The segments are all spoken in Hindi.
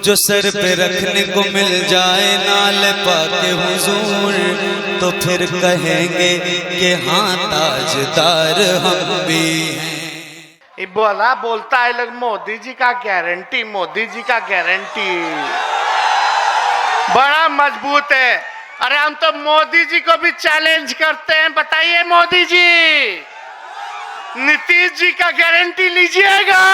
जो सर पे रखने को मिल जाए नाल पाके हुजूर, तो फिर कहेंगे कि हाँ ताजदार हम भी हैं। बोला बोलता है लोग मोदी जी का गारंटी, मोदी जी का गारंटी बड़ा मजबूत है। अरे हम तो मोदी जी को भी चैलेंज करते हैं, बताइए मोदी जी, नीतीश जी का गारंटी लीजिएगा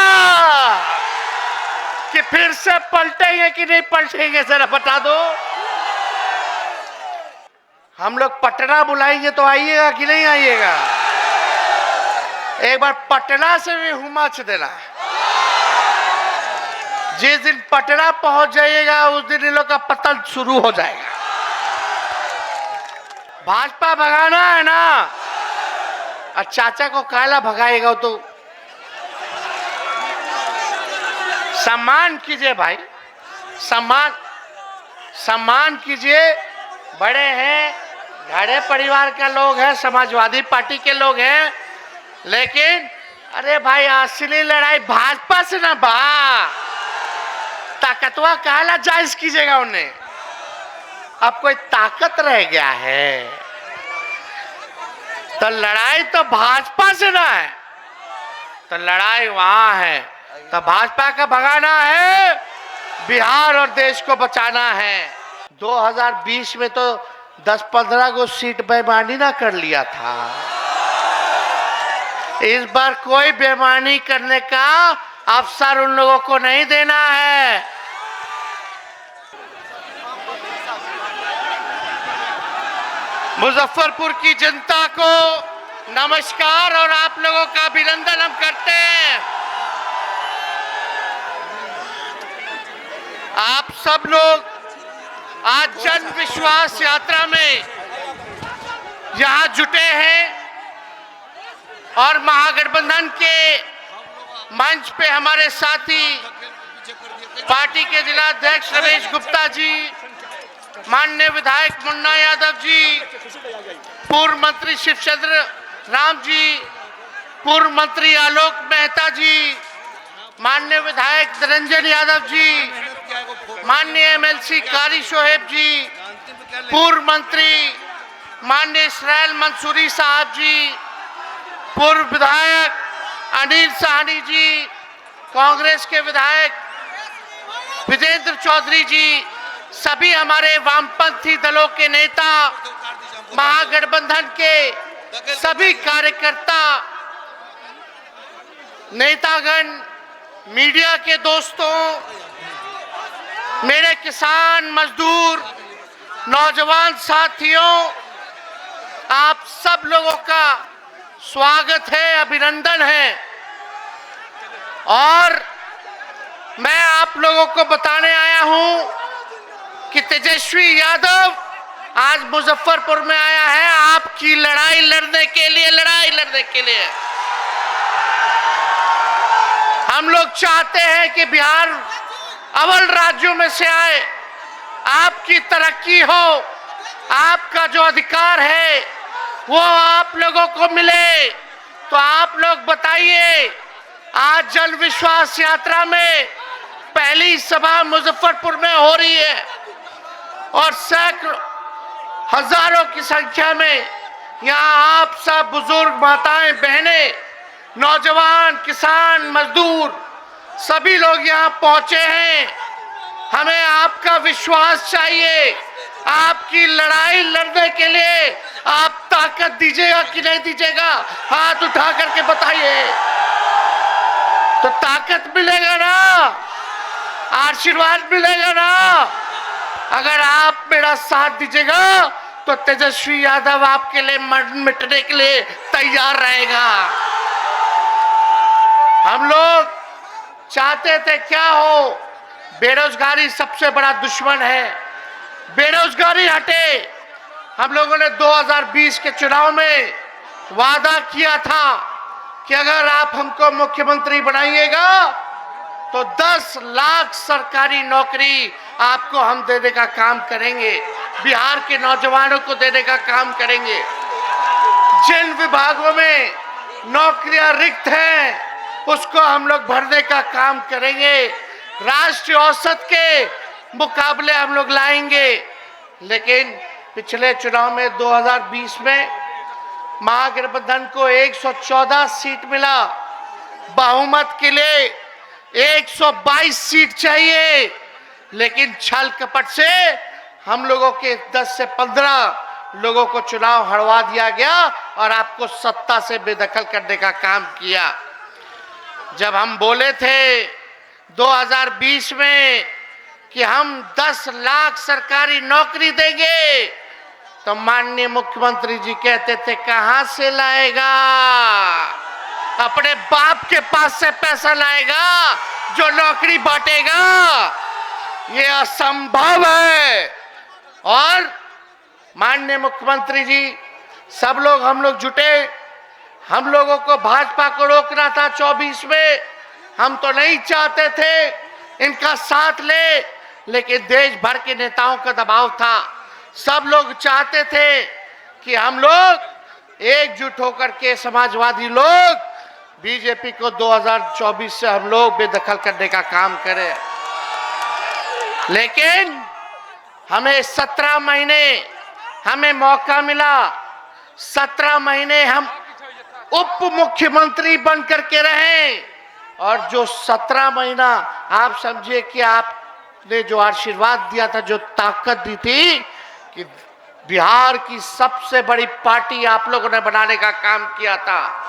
कि फिर से पलटेंगे कि नहीं पलटेंगे, जरा बता दो। हम लोग पटना बुलाएंगे तो आइएगा कि नहीं आइएगा? एक बार पटना से भी हुमाच देना। जिस दिन पटना पहुंच जाइएगा उस दिन इन लोग का पतन शुरू हो जाएगा। भाजपा भगाना है ना, और चाचा को काला भगाएगा तो सम्मान कीजिए भाई, सम्मान कीजिए। बड़े हैं, घरे परिवार का लोग हैं, समाजवादी पार्टी के लोग हैं, लेकिन अरे भाई असली लड़ाई भाजपा से ना बा, ताकतवा काला जायज कीजिएगा उन्हें। अब कोई ताकत रह गया है तो लड़ाई तो भाजपा से ना है, तो लड़ाई वहां है। तो भाजपा का भगाना है, बिहार और देश को बचाना है। 2020 में तो 10-15 को सीट बेईमानी ना कर लिया था। इस बार कोई बेईमानी करने का अवसर उन लोगों को नहीं देना है। मुजफ्फरपुर की जनता को नमस्कार और आप लोगों का अभिनंदन हम करते हैं। आप सब लोग आज जन विश्वास यात्रा में यहां जुटे हैं और महागठबंधन के मंच पे हमारे साथी पार्टी के जिला अध्यक्ष रमेश गुप्ता जी, माननीय विधायक मुन्ना यादव जी, पूर्व मंत्री शिवचंद्र राम जी, पूर्व मंत्री आलोक मेहता जी, माननीय विधायक निरंजन यादव जी, माननीय एमएलसी कारी शोहेब जी, पूर्व मंत्री माननीय इसराइल मंसूरी साहब जी, पूर्व विधायक अनिल साहनी जी, कांग्रेस के विधायक विजेंद्र चौधरी जी, सभी हमारे वामपंथी दलों के नेता, महागठबंधन के सभी कार्यकर्ता, नेतागण, मीडिया के दोस्तों, मेरे किसान मजदूर नौजवान साथियों, आप सब लोगों का स्वागत है, अभिनंदन है। और मैं आप लोगों को बताने आया हूं कि तेजस्वी यादव आज मुजफ्फरपुर में आया है आपकी लड़ाई लड़ने के लिए, हम लोग चाहते हैं कि बिहार अव्वल राज्यों में से आए, आपकी तरक्की हो, आपका जो अधिकार है वो आप लोगों को मिले। तो आप लोग बताइए, आज जन विश्वास यात्रा में पहली सभा मुजफ्फरपुर में हो रही है और सैकड़ों हजारों की संख्या में यहाँ आप सब बुजुर्ग, माताएं, बहनें, नौजवान, किसान, मजदूर सभी लोग यहाँ पहुंचे हैं। हमें आपका विश्वास चाहिए, आपकी लड़ाई लड़ने के लिए आप ताकत दीजिएगा कि नहीं दीजिएगा, हाथ उठा करके बताइए। तो ताकत मिलेगा ना, आशीर्वाद मिलेगा ना। अगर आप मेरा साथ दीजिएगा तो तेजस्वी यादव आपके लिए मरण मिटने के लिए तैयार रहेगा। हम लोग चाहते थे क्या हो, बेरोजगारी सबसे बड़ा दुश्मन है, बेरोजगारी हटे। हम लोगों ने 2020 के चुनाव में वादा किया था कि अगर आप हमको मुख्यमंत्री बनाइएगा तो 10 लाख सरकारी नौकरी आपको हम देने का काम करेंगे, बिहार के नौजवानों को देने का काम करेंगे। जिन विभागों में नौकरियां रिक्त हैं उसको हम लोग भरने का काम करेंगे। राष्ट्रीय औसत के मुकाबले हम लोग लाएंगे। लेकिन पिछले चुनाव में 2020 में महागठबंधन को 114 सीट मिला, बहुमत के लिए 122 सीट चाहिए, लेकिन छल कपट से हम लोगों के 10 से 15 लोगों को चुनाव हरवा दिया गया और आपको सत्ता से बेदखल करने का काम किया। जब हम बोले थे 2020 में कि हम 10 लाख सरकारी नौकरी देंगे, तो माननीय मुख्यमंत्री जी कहते थे कहां से लाएगा, अपने बाप के पास से पैसा लाएगा जो नौकरी बांटेगा, ये असंभव है। और माननीय मुख्यमंत्री जी, सब लोग हम लोग जुटे, हम लोगों को भाजपा को रोकना था 24 में, हम तो नहीं चाहते थे इनका साथ ले, लेकिन देश भर के नेताओं का दबाव था। सब लोग चाहते थे कि हम लोग एकजुट होकर के समाजवादी लोग बीजेपी को 2024 से हम लोग बेदखल करने का काम करें। लेकिन हमें 17 महीने हमें मौका मिला, 17 महीने हम उप मुख्यमंत्री बन करके रहे, और जो 17 महीना आप समझिए कि आपने जो आशीर्वाद दिया था, जो ताकत दी थी कि बिहार की सबसे बड़ी पार्टी आप लोगों ने बनाने का काम किया था।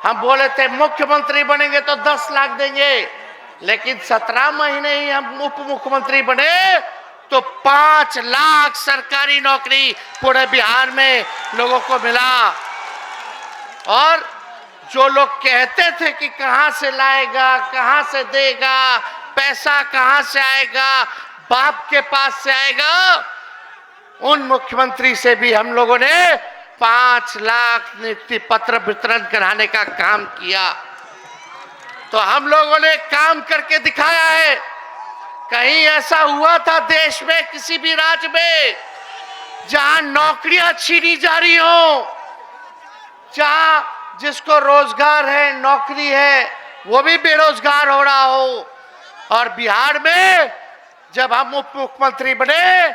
हम बोले थे मुख्यमंत्री बनेंगे तो 10 लाख देंगे, लेकिन 17 महीने ही हम उप मुख्यमंत्री बने तो 5 लाख सरकारी नौकरी पूरे बिहार में लोगों को मिला। और जो लोग कहते थे कि कहां से लाएगा, कहां से देगा, पैसा कहां से आएगा, बाप के पास से आएगा, उन मुख्यमंत्री से भी हम लोगों ने 5 लाख नियुक्ति पत्र वितरण कराने का काम किया। तो हम लोगों ने काम करके दिखाया है। कहीं ऐसा हुआ था देश में किसी भी राज्य में जहां नौकरियां छीनी जा रही हो, जहां जिसको रोजगार है, नौकरी है, वो भी बेरोजगार हो रहा हो। और बिहार में जब हम उप मुख्यमंत्री बने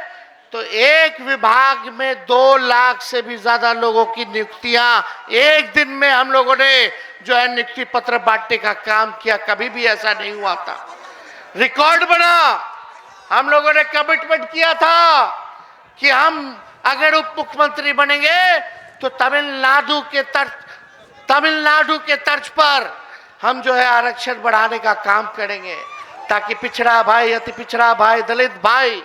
तो एक विभाग में 2 लाख से भी ज्यादा लोगों की नियुक्तियां एक दिन में हम लोगों ने जो है नियुक्ति पत्र बांटने का काम किया। कभी भी ऐसा नहीं हुआ था, रिकॉर्ड बना। हम लोगों ने कमिटमेंट किया था कि हम अगर उप मुख्यमंत्री बनेंगे तो तमिलनाडु के तर्ज पर हम जो है आरक्षण बढ़ाने का काम करेंगे, ताकि पिछड़ा भाई, अति पिछड़ा भाई, दलित भाई,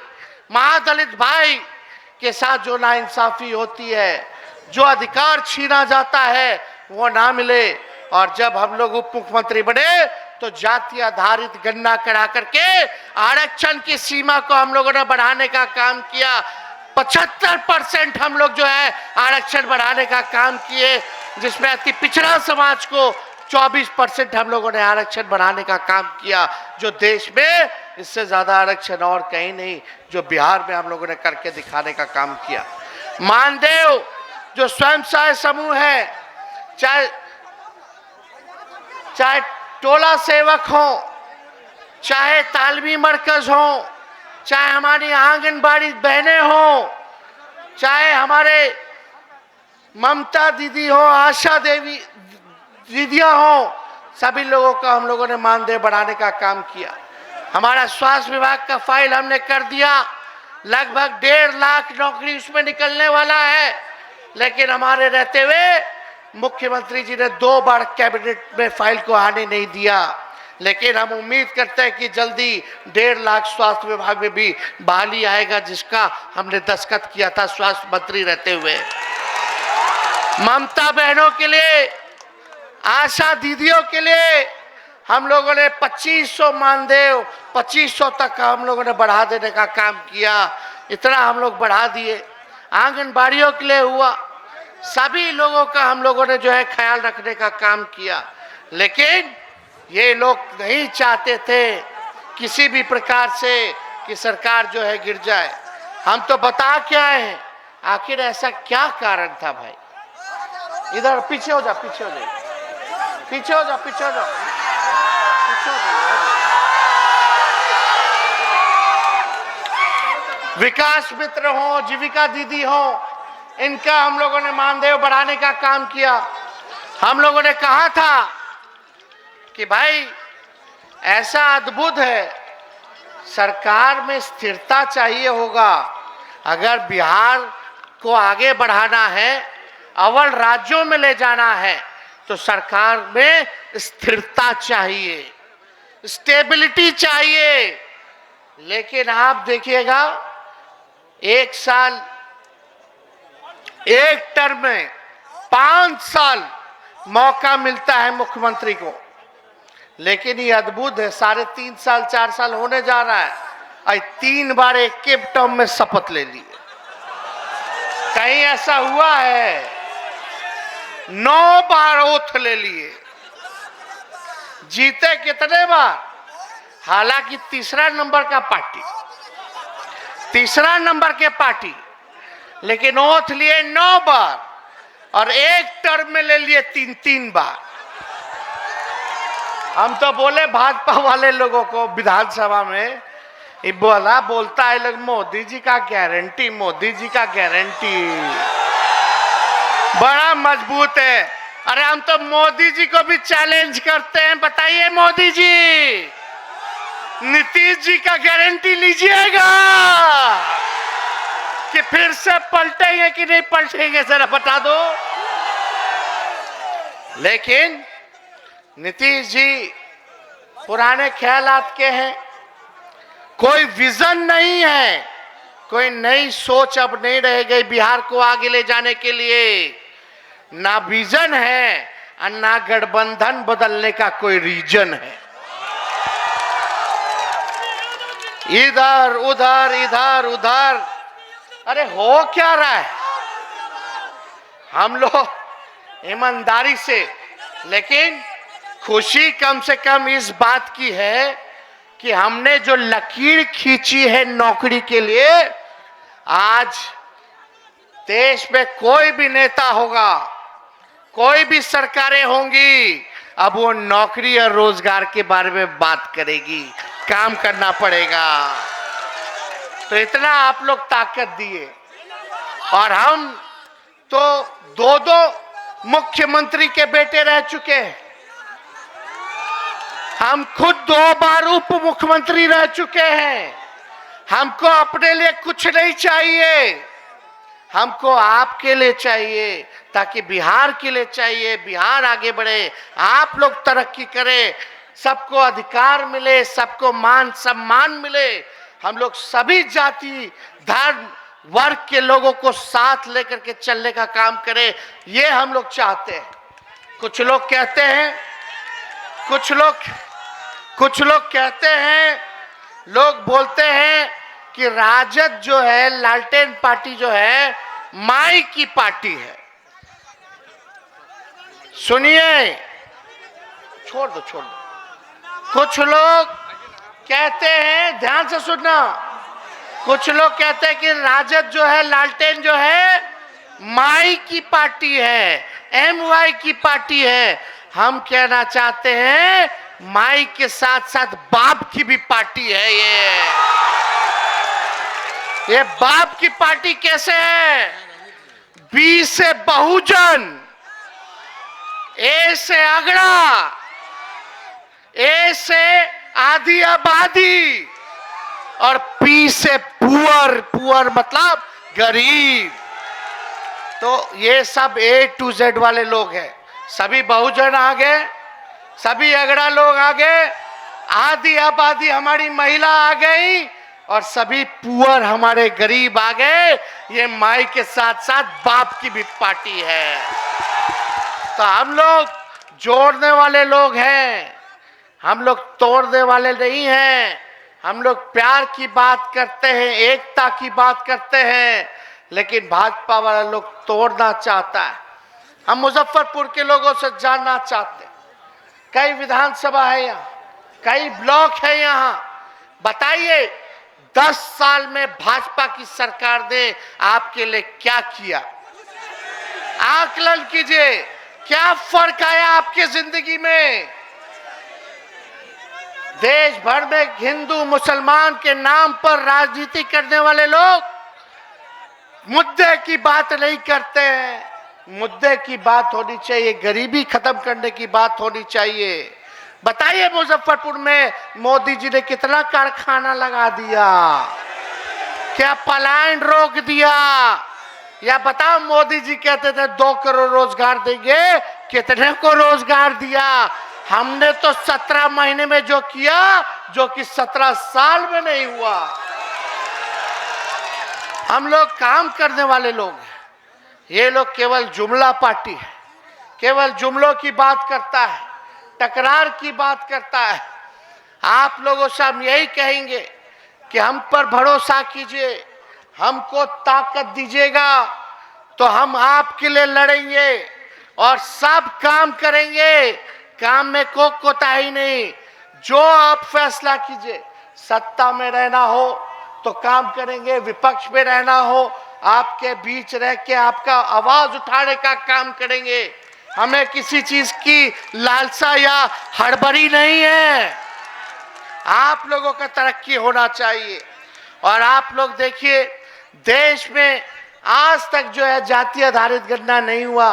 महादलित भाई के साथ जो नाइंसाफी होती है, जो अधिकार छीना जाता है, वो ना मिले। और जब हम लोग उप मुख्यमंत्री बने तो जाति आधारित गणना करा करके आरक्षण की सीमा को हम लोगों ने बढ़ाने का काम किया। 75% हम लोग जो है आरक्षण बढ़ाने का काम किए, जिसमें अति पिछड़ा समाज को 24% हम लोगों ने आरक्षण बढ़ाने का काम किया, जो देश में इससे ज्यादा आरक्षण और कहीं नहीं, जो बिहार में हम लोगों ने करके दिखाने का काम किया। मानदेय जो स्वयं सहायता समूह है, चाहे टोला सेवक हो, चाहे तालमी मरकज हो, चाहे हमारी आंगनबाड़ी बहनें हो, चाहे हमारे ममता दीदी हो, आशा देवी दीदियां हो, सभी लोगों का हम लोगों ने मानदेय बढ़ाने का काम किया। हमारा स्वास्थ्य विभाग का फाइल हमने कर दिया, लगभग 1.5 लाख नौकरी उसमें निकलने वाला है। लेकिन हमारे रहते हुए मुख्यमंत्री जी ने 2 बार कैबिनेट में फाइल को आने नहीं दिया। लेकिन हम उम्मीद करते हैं कि जल्दी 1.5 लाख स्वास्थ्य विभाग में भी बहाली आएगा, जिसका हमने दस्तखत किया था स्वास्थ्य मंत्री रहते हुए। ममता बहनों के लिए, आशा दीदियों के लिए हम लोगों ने 2500 मानदेय 2500 तक हम लोगों ने बढ़ा देने का काम किया। इतना हम लोग बढ़ा दिए। आंगनबाड़ियों के लिए हुआ, सभी लोगों का हम लोगों ने जो है ख्याल रखने का काम किया। लेकिन ये लोग नहीं चाहते थे किसी भी प्रकार से कि सरकार जो है गिर जाए। हम तो बता के आए हैं, आखिर ऐसा क्या कारण था भाई। इधर पीछे हो जा, पीछे हो जा, पीछे हो जा, पीछे हो जा, पीछे हो जा। विकास मित्र हो, जीविका दीदी हो, इनका हम लोगों ने मानदेय बढ़ाने का काम किया। हम लोगों ने कहा था कि भाई ऐसा अद्भुत है, सरकार में स्थिरता चाहिए होगा। अगर बिहार को आगे बढ़ाना है, अव्वल राज्यों में ले जाना है, तो सरकार में स्थिरता चाहिए, स्टेबिलिटी चाहिए। लेकिन आप देखिएगा, एक साल, एक टर्म में 5 साल मौका मिलता है मुख्यमंत्री को। लेकिन ये अद्भुत है, 3.5 साल 4 साल होने जा रहा है, आज 3 बार एक के टर्म में शपथ ले ली। कहीं ऐसा हुआ है? 9 बार ओथ ले लिए। जीते कितने बार? हालांकि तीसरा नंबर का पार्टी, तीसरा नंबर के पार्टी, लेकिन ओथ लिए 9 बार और एक टर्म में ले लिए 3-3 बार। हम तो बोले भाजपा वाले लोगों को विधानसभा में, ये बोलता है लोग मोदी जी का गारंटी, मोदी जी का गारंटी बड़ा मजबूत है। अरे हम तो मोदी जी को भी चैलेंज करते हैं, बताइए मोदी जी, नीतीश जी का गारंटी लीजिएगा कि फिर से पलटेंगे कि नहीं पलटेंगे, जरा बता दो। लेकिन नीतीश जी पुराने ख्यालात के हैं, कोई विजन नहीं है, कोई नई सोच अब नहीं रह गई बिहार को आगे ले जाने के लिए। ना विजन है और ना गठबंधन बदलने का कोई रीजन है। इधर उधर इधर उधर, अरे हो क्या रहा है? हम लोग ईमानदारी से, लेकिन खुशी कम से कम इस बात की है कि हमने जो लकीर खींची है नौकरी के लिए, आज देश में कोई भी नेता होगा, कोई भी सरकारें होंगी, अब वो नौकरी और रोजगार के बारे में बात करेगी, काम करना पड़ेगा। तो इतना आप लोग ताकत दिए, और हम तो 2 मुख्यमंत्री के बेटे रह चुके हैं। हम खुद 2 बार उप मुख्यमंत्री रह चुके हैं। हमको अपने लिए कुछ नहीं चाहिए, हमको आपके लिए चाहिए, ताकि बिहार के लिए चाहिए, बिहार आगे बढ़े, आप लोग तरक्की करें, सबको अधिकार मिले, सबको मान सम्मान मिले, हम लोग सभी जाति धर्म वर्ग के लोगों को साथ लेकर के चलने का काम करें, ये हम लोग चाहते हैं। कुछ लोग कहते हैं, कुछ लोग कहते हैं, लोग बोलते हैं कि राजद जो है, लालटेन पार्टी जो है, माई की पार्टी है। सुनिए, छोड़ दो। कुछ लोग कहते हैं, ध्यान से सुनना, कुछ लोग कहते हैं कि राजद जो है, लालटेन जो है, माई की पार्टी है, MY की पार्टी है। हम कहना चाहते हैं, माई के साथ साथ बाप की भी पार्टी है ये बाप की पार्टी कैसे है? B से बहुजन, A से अगड़ा, A से आधी आबादी, और P से पुअर मतलब गरीब। तो ये सब A to Z वाले लोग हैं। सभी बहुजन आ गए, सभी अगड़ा लोग आ गए, आधी आबादी हमारी महिला आ गई, और सभी पुअर हमारे गरीब आ गए। ये माई के साथ साथ बाप की भी पार्टी है। तो हम लोग जोड़ने वाले लोग हैं, हम लोग तोड़ने वाले नहीं हैं। हम लोग प्यार की बात करते हैं, एकता की बात करते हैं, लेकिन भाजपा वाला लोग तोड़ना चाहता है। हम मुजफ्फरपुर के लोगों से जानना चाहते हैं, कई विधानसभा है यहाँ, कई ब्लॉक है यहाँ, बताइए 10 साल में भाजपा की सरकार ने आपके लिए क्या किया? आकलन कीजिए, क्या फर्क आया आपके जिंदगी में? देश भर में हिंदू मुसलमान के नाम पर राजनीति करने वाले लोग मुद्दे की बात नहीं करते हैं। मुद्दे की बात होनी चाहिए, गरीबी खत्म करने की बात होनी चाहिए। बताइए मुजफ्फरपुर में मोदी जी ने कितना कारखाना लगा दिया, क्या पलायन रोक दिया? या बताओ, मोदी जी कहते थे 2 करोड़ रोजगार देंगे, कितने को रोजगार दिया? हमने तो 17 महीने में जो किया, जो कि 17 साल में नहीं हुआ। हम लोग काम करने वाले लोग हैं, ये लोग केवल जुमला पार्टी है, केवल जुमलों की बात करता है, टकरार की बात करता है। आप लोगों से हम यही कहेंगे कि हम पर भरोसा कीजिए, हमको ताकत दीजिएगा तो हम आपके लिए लड़ेंगे और सब काम करेंगे। काम में कोताही नहीं, जो आप फैसला कीजिए। सत्ता में रहना हो तो काम करेंगे, विपक्ष में रहना हो आपके बीच रह के आपका आवाज उठाने का काम करेंगे। हमें किसी चीज की लालसा या हड़बड़ी नहीं है। आप लोगों का तरक्की होना चाहिए। और आप लोग देखिए, देश में आज तक जो है जाति आधारित गणना नहीं हुआ,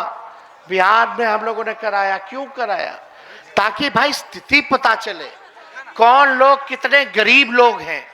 बिहार में हम लोगों ने कराया। क्यों कराया? ताकि भाई स्थिति पता चले, कौन लोग कितने गरीब लोग हैं,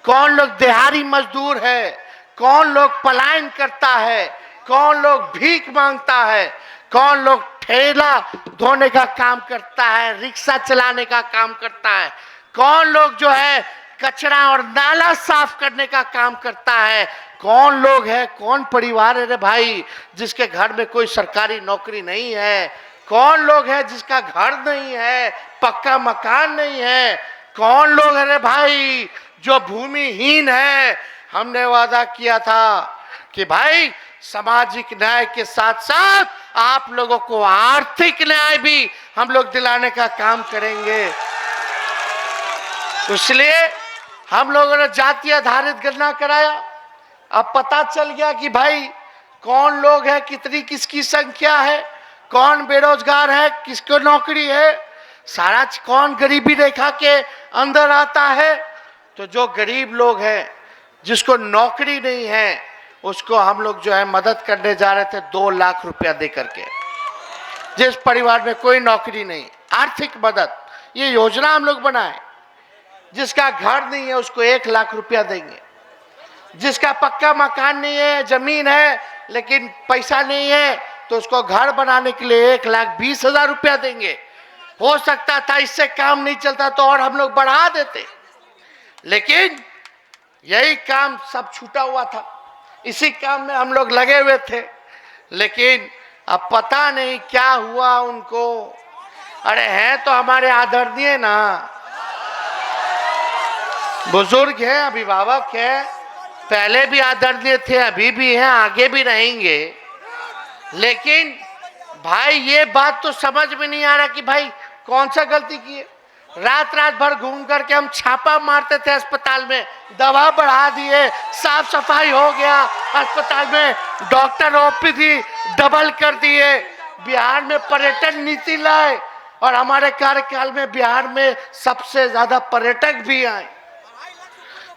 कौन लोग दिहाड़ी मजदूर है, कौन लोग पलायन करता है, कौन लोग भीख मांगता है, कौन लोग ठेला धोने का काम करता है, रिक्शा चलाने का काम करता है, कौन लोग जो है कचरा और नाला साफ करने का काम करता है, कौन लोग है, कौन परिवार है रे भाई जिसके घर में कोई सरकारी नौकरी नहीं है, कौन लोग है जिसका घर नहीं है, पक्का मकान नहीं है, कौन लोग है रे भाई जो भूमिहीन है। हमने वादा किया था कि भाई सामाजिक न्याय के साथ साथ आप लोगों को आर्थिक न्याय भी हम लोग दिलाने का काम करेंगे। इसलिए हम लोगों ने जाति आधारित गणना कराया। अब पता चल गया कि भाई कौन लोग है, कितनी किसकी संख्या है, कौन बेरोजगार है, किसको नौकरी है, सारा कौन गरीबी रेखा के अंदर आता है। तो जो गरीब लोग हैं, जिसको नौकरी नहीं है, उसको हम लोग जो है मदद करने जा रहे थे 2 लाख रुपया दे करके। जिस परिवार में कोई नौकरी नहीं, आर्थिक मदद, ये योजना हम लोग बनाए। जिसका घर नहीं है उसको 1 लाख रुपया देंगे। जिसका पक्का मकान नहीं है, जमीन है लेकिन पैसा नहीं है, तो उसको घर बनाने के लिए 1,20,000 रुपया देंगे। हो सकता था इससे काम नहीं चलता तो और हम लोग बढ़ा देते, लेकिन यही काम सब छूटा हुआ था, इसी काम में हम लोग लगे हुए थे। लेकिन अब पता नहीं क्या हुआ उनको। अरे हैं तो हमारे आदरणीय ना, बुजुर्ग हैं, अभिभावक हैं, पहले भी आदरणीय थे, अभी भी हैं, आगे भी रहेंगे। लेकिन भाई ये बात तो समझ में नहीं आ रहा कि भाई कौन सा गलती की है। रात रात भर घूम करके हम छापा मारते थे अस्पताल में, दवा बढ़ा दिए, साफ सफाई हो गया अस्पताल में, डॉक्टर ओपीडी डबल कर दिए, बिहार में पर्यटन नीति लाए और हमारे कार्यकाल में बिहार में सबसे ज्यादा पर्यटक भी आए।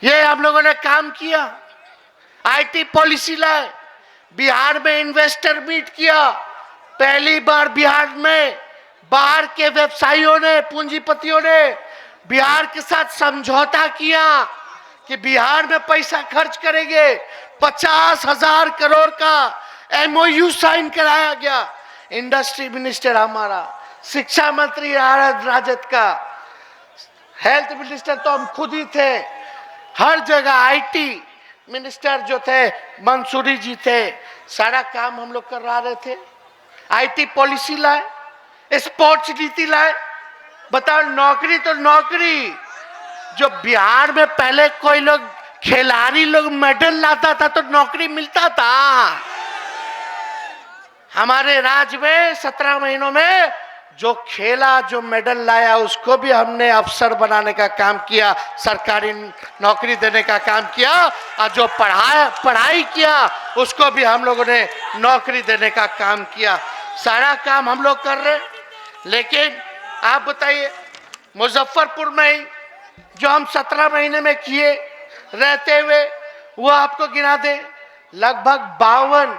ये हम लोगों ने काम किया। आईटी पॉलिसी लाए, बिहार में इन्वेस्टर मीट किया। पहली बार बिहार में बाहर के व्यवसायियों ने, पूंजीपतियों ने बिहार के साथ समझौता किया कि बिहार में पैसा खर्च करेंगे। 50,000 करोड़ का एमओयू साइन कराया गया। इंडस्ट्री मिनिस्टर हमारा, शिक्षा मंत्री राजद का, हेल्थ मिनिस्टर तो हम खुद ही थे, हर जगह आईटी मिनिस्टर जो थे मंसूरी जी थे, सारा काम हम लोग करा रहे थे। आईटी पॉलिसी लाए, स्पोर्ट्स नीति लाए। बताओ, नौकरी तो नौकरी, जो बिहार में पहले कोई लोग खिलाड़ी लोग मेडल लाता था तो नौकरी मिलता था। हमारे राज्य में 17 महीनों में जो खेला, जो मेडल लाया, उसको भी हमने अफसर बनाने का काम किया, सरकारी नौकरी देने का काम किया। और जो पढ़ाई किया उसको भी हम लोगों ने नौकरी देने का काम किया। सारा काम हम लोग कर रहे। लेकिन आप बताइए, मुजफ्फरपुर में ही जो हम 17 महीने में किए रहते हुए, वो आपको गिना दें। लगभग 52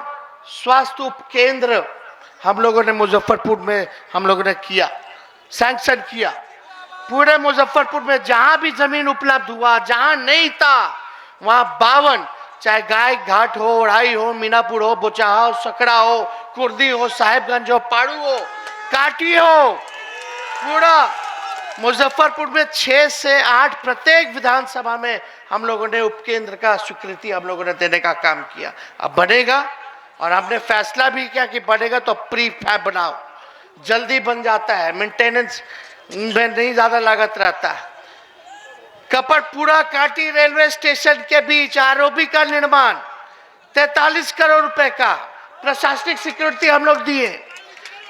स्वास्थ्य उपकेंद्र हम लोगों ने मुजफ्फरपुर में हम लोगों ने किया, सैंक्शन किया। पूरे मुजफ्फरपुर में जहां भी जमीन उपलब्ध हुआ, जहां नहीं था, वहां 52, चाहे गाय घाट हो, ओढ़ाई हो, मीनापुर हो, बोचाहा हो, सकड़ा हो, कुर्दी हो, साहेबगंज हो, पाड़ू हो, काटी हो, पूरा मुजफ्फरपुर में 6 से 8 प्रत्येक विधानसभा में हम लोगों ने उपकेंद्र का स्वीकृति हम लोगों ने देने का काम किया। अब बनेगा, और हमने फैसला भी किया कि बनेगा तो प्री फैब बनाओ, जल्दी बन जाता है, मेंटेनेंस में नहीं ज्यादा लागत रहता है। कपड़पुरा काटी रेलवे स्टेशन के बीच आरओबी का निर्माण 43 करोड़ रुपए का प्रशासनिक सिक्योरिटी हम लोग दिए।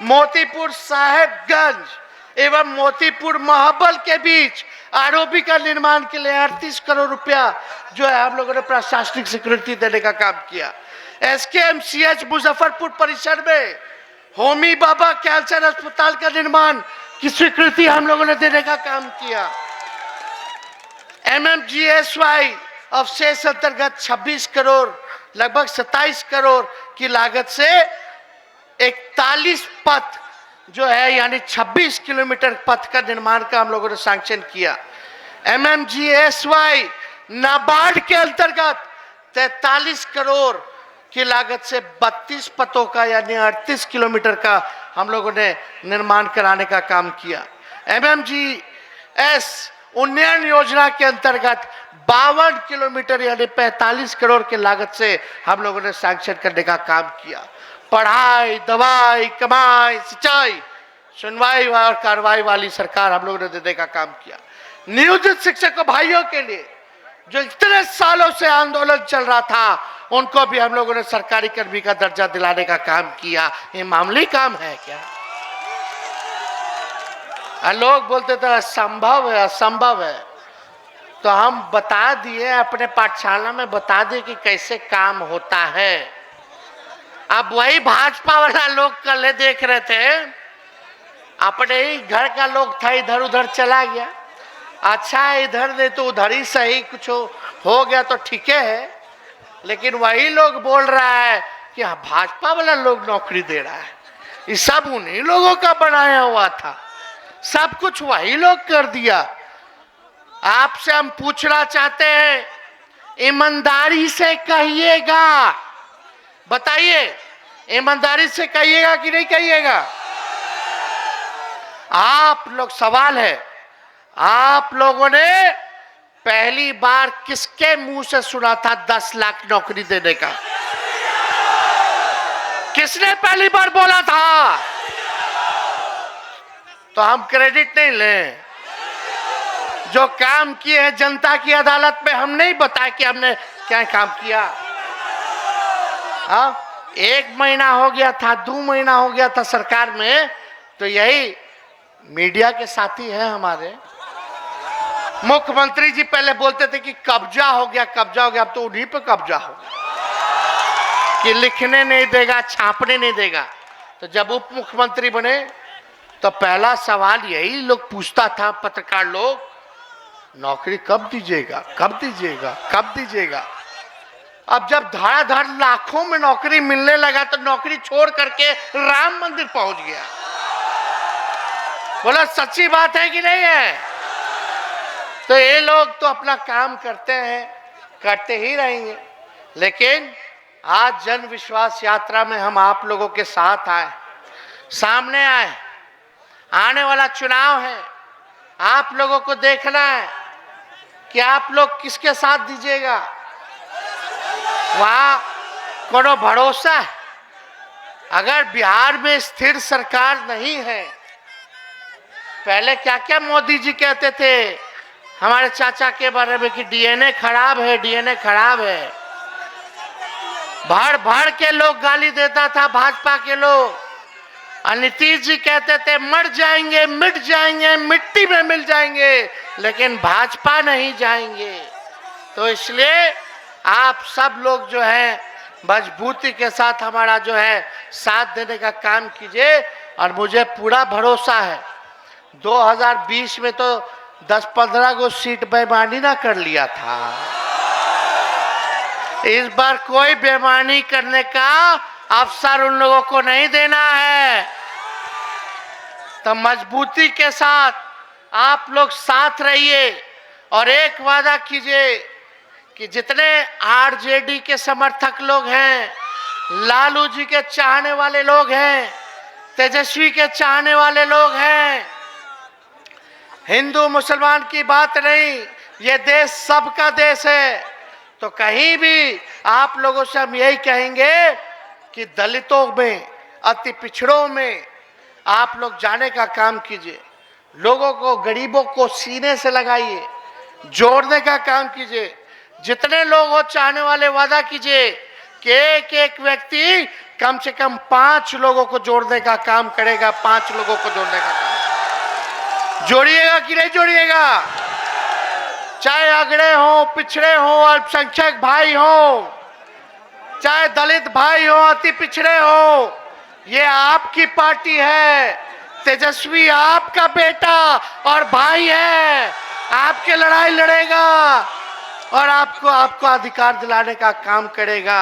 मोतीपुर साहेबगंज एवं मोतीपुर महाबल के बीच आरओबी का निर्माण के लिए 38 करोड़ रुपया जो है हम लोगों ने प्रशासनिक सिक्योरिटी देने का काम किया। एसकेएमसीएच मुजफ्फरपुर परिसर में होमी बाबा कैंसर अस्पताल का निर्माण की स्वीकृति हम लोगों ने देने का काम किया। MMGSY अवशेष अंतर्गत 26 करोड़, लगभग 27 करोड़ की लागत से 41 पथ जो है यानी 26 किलोमीटर पथ का निर्माण का हम लोगों ने सैंक्शन किया। MMGSY नाबार्ड के अंतर्गत 43 करोड़ की लागत से 32 पथों का यानी 38 किलोमीटर का हम लोगों ने निर्माण कराने का काम किया। MMGS उन्नयन योजना के अंतर्गत 52 किलोमीटर यानी 45 करोड़ की लागत से हम लोगों ने सैंक्शन करने का काम किया। पढ़ाई, दवाई, कमाई, सिंचाई, सुनवाई और कार्रवाई वाली सरकार हम लोगों ने देने का काम किया। नियोजित शिक्षकों भाइयों के लिए जो इतने सालों से आंदोलन चल रहा था, उनको भी हम लोगों ने सरकारी कर्मी का दर्जा दिलाने का काम किया। ये मामूली काम है क्या? लोग बोलते थे असंभव है, असंभव है, तो हम बता दिए, अपने पाठशाला में बता दिए कि कैसे काम होता है। अब वही भाजपा वाला लोग कल देख रहे थे, अपने ही घर का लोग था, इधर उधर चला गया। अच्छा इधर नहीं तो उधर ही सही, कुछ हो गया तो ठीक है, लेकिन वही लोग बोल रहा है कि भाजपा वाला लोग नौकरी दे रहा है। ये सब उन्हीं लोगों का बनाया हुआ था, सब कुछ वही लोग कर दिया। आपसे हम पूछना चाहते हैं, ईमानदारी से कहिएगा, बताइए ईमानदारी से कहिएगा कि नहीं कहिएगा? आप लोग, सवाल है, आप लोगों ने पहली बार किसके मुंह से सुना था 10 लाख नौकरी देने का? किसने पहली बार बोला था? तो हम क्रेडिट नहीं लें, जो काम किए हैं जनता की अदालत में हम नहीं बताए कि हमने क्या काम किया। हाँ, 1 महीना हो गया था, 2 महीना हो गया था सरकार में, तो यही मीडिया के साथी हैं हमारे। मुख्यमंत्री जी पहले बोलते थे कि कब्जा हो गया, कब्जा हो गया, अब तो उन्हीं पे कब्जा हो गया कि लिखने नहीं देगा, छापने नहीं देगा। तो जब उप मुख्यमंत्री बने तो पहला सवाल यही लोग पूछता था, पत्रकार लोग, नौकरी कब दीजिएगा, कब दीजिएगा, कब दीजिएगा? अब जब धड़ाधड़ लाखों में नौकरी मिलने लगा तो नौकरी छोड़ करके राम मंदिर पहुंच गया। बोला सच्ची बात है कि नहीं है? तो ये लोग तो अपना काम करते हैं, करते ही रहेंगे, लेकिन आज जन विश्वास यात्रा में हम आप लोगों के साथ आए, सामने आए। आने वाला चुनाव है, आप लोगों को देखना है कि आप लोग किसके साथ दीजिएगा। वहां कोनो भरोसा है? अगर बिहार में स्थिर सरकार नहीं है, पहले क्या क्या मोदी जी कहते थे हमारे चाचा के बारे में कि डीएनए खराब है, डीएनए खराब है। भर भर के लोग गाली देता था भाजपा के लोग। नीतीश जी कहते थे मर जाएंगे, मिट जाएंगे, मिट्टी में मिल जाएंगे, लेकिन भाजपा नहीं जाएंगे। तो इसलिए आप सब लोग जो है मजबूती के साथ हमारा जो है साथ देने का काम कीजिए। और मुझे पूरा भरोसा है 2020 में तो 10-15 गो सीट बेईमानी ना कर लिया था। इस बार कोई बेईमानी करने का अवसर उन लोगों को नहीं देना है। तो मजबूती के साथ आप लोग साथ रहिए और एक वादा कीजिए कि जितने आरजेडी के समर्थक लोग हैं, लालू जी के चाहने वाले लोग हैं, तेजस्वी के चाहने वाले लोग हैं, हिंदू मुसलमान की बात नहीं, ये देश सबका देश है। तो कहीं भी आप लोगों से हम यही कहेंगे कि दलितों में, अति पिछड़ों में आप लोग जाने का काम कीजिए। लोगों को, गरीबों को सीने से लगाइए, जोड़ने का काम कीजिए। जितने लोग हो चाहने वाले वादा कीजिए कि एक एक व्यक्ति कम से कम 5 लोगों को जोड़ने का काम करेगा। 5 लोगों को जोड़ने का काम जोड़िएगा कि नहीं जोड़िएगा? चाहे अगड़े हो, पिछड़े हो, अल्पसंख्यक भाई हो, चाहे दलित भाई हो, अति पिछड़े हो, ये आपकी पार्टी है। तेजस्वी आपका बेटा और भाई है, आपके लड़ाई लड़ेगा और आपको अधिकार दिलाने का काम करेगा।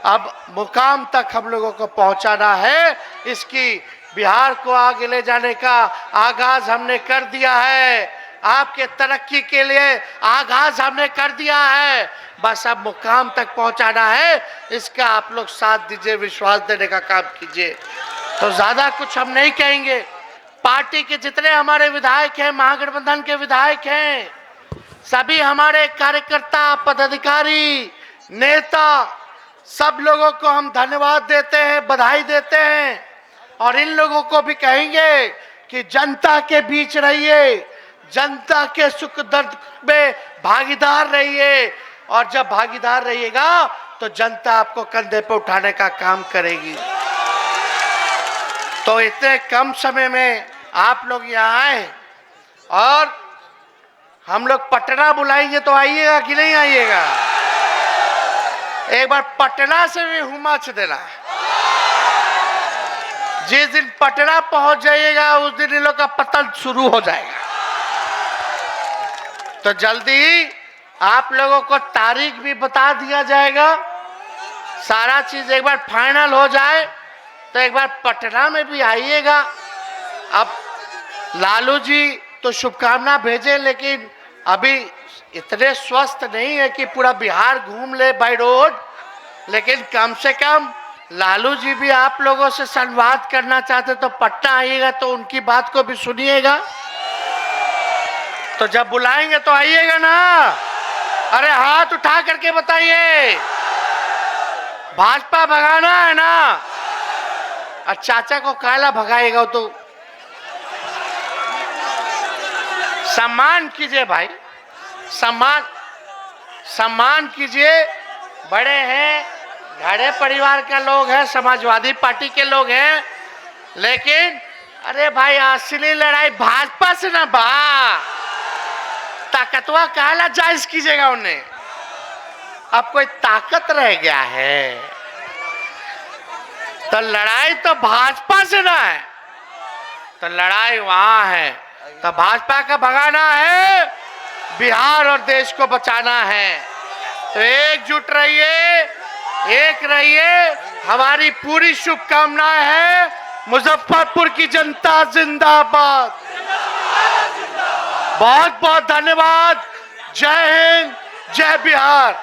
अब मुकाम तक हम लोगों को पहुंचाना है। इसकी बिहार को आगे ले जाने का आगाज हमने कर दिया है। आपके तरक्की के लिए आगाज हमने कर दिया है। बस अब मुकाम तक पहुंचाना है। इसका आप लोग साथ दीजिए, विश्वास देने का काम कीजिए। तो ज्यादा कुछ हम नहीं कहेंगे। पार्टी के जितने हमारे विधायक हैं, महागठबंधन के विधायक हैं, सभी हमारे कार्यकर्ता, पदाधिकारी, नेता, सब लोगों को हम धन्यवाद देते हैं, बधाई देते हैं। और इन लोगों को भी कहेंगे कि जनता के बीच रहिए, जनता के सुख दर्द में भागीदार रहिए। और जब भागीदार रहिएगा तो जनता आपको कंधे पे उठाने का काम करेगी। तो इतने कम समय में आप लोग यहाँ आए और हम लोग पटना बुलाएंगे तो आइएगा कि नहीं आइएगा? एक बार पटना से भी हुमाच देना। जिस दिन पटना पहुंच जाइएगा उस दिन इन लोग का पतन शुरू हो जाएगा। तो जल्दी आप लोगों को तारीख भी बता दिया जाएगा। सारा चीज एक बार फाइनल हो जाए तो एक बार पटना में भी आइएगा। अब लालू जी तो शुभकामना भेजे, लेकिन अभी इतने स्वस्थ नहीं है कि पूरा बिहार घूम ले बाय रोड। लेकिन कम से कम लालू जी भी आप लोगों से संवाद करना चाहते तो पटना आइएगा, तो उनकी बात को भी सुनिएगा। तो जब बुलाएंगे तो आइएगा ना। अरे हाथ उठा करके बताइए, भाजपा भगाना है ना? और चाचा को काला भगाएगा तो सम्मान कीजिए भाई, सम्मान कीजिए। बड़े हैं, घरे परिवार का लोग हैं, समाजवादी पार्टी के लोग हैं, लेकिन अरे भाई असली लड़ाई भाजपा से ना बा। ताकतवा काला जायज कीजिएगा उन्हें। अब कोई ताकत रह गया है तो लड़ाई तो भाजपा से ना है, तो लड़ाई वहां है। तो भाजपा का भगाना है, बिहार और देश को बचाना है। तो एकजुट रहिए, एक रहिए। हमारी पूरी शुभकामनाएं हैं। मुजफ्फरपुर की जनता जिंदाबाद। बहुत बहुत धन्यवाद। जय हिंद, जय बिहार।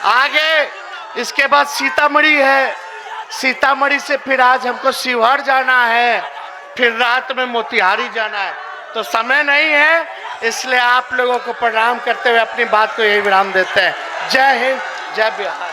आगे इसके बाद सीतामढ़ी है, सीतामढ़ी से फिर आज हमको शिवहर जाना है, फिर रात में मोतिहारी जाना है। तो समय नहीं है, इसलिए आप लोगों को प्रणाम करते हुए अपनी बात को यही विराम देते हैं। जय हिंद, जय बिहार।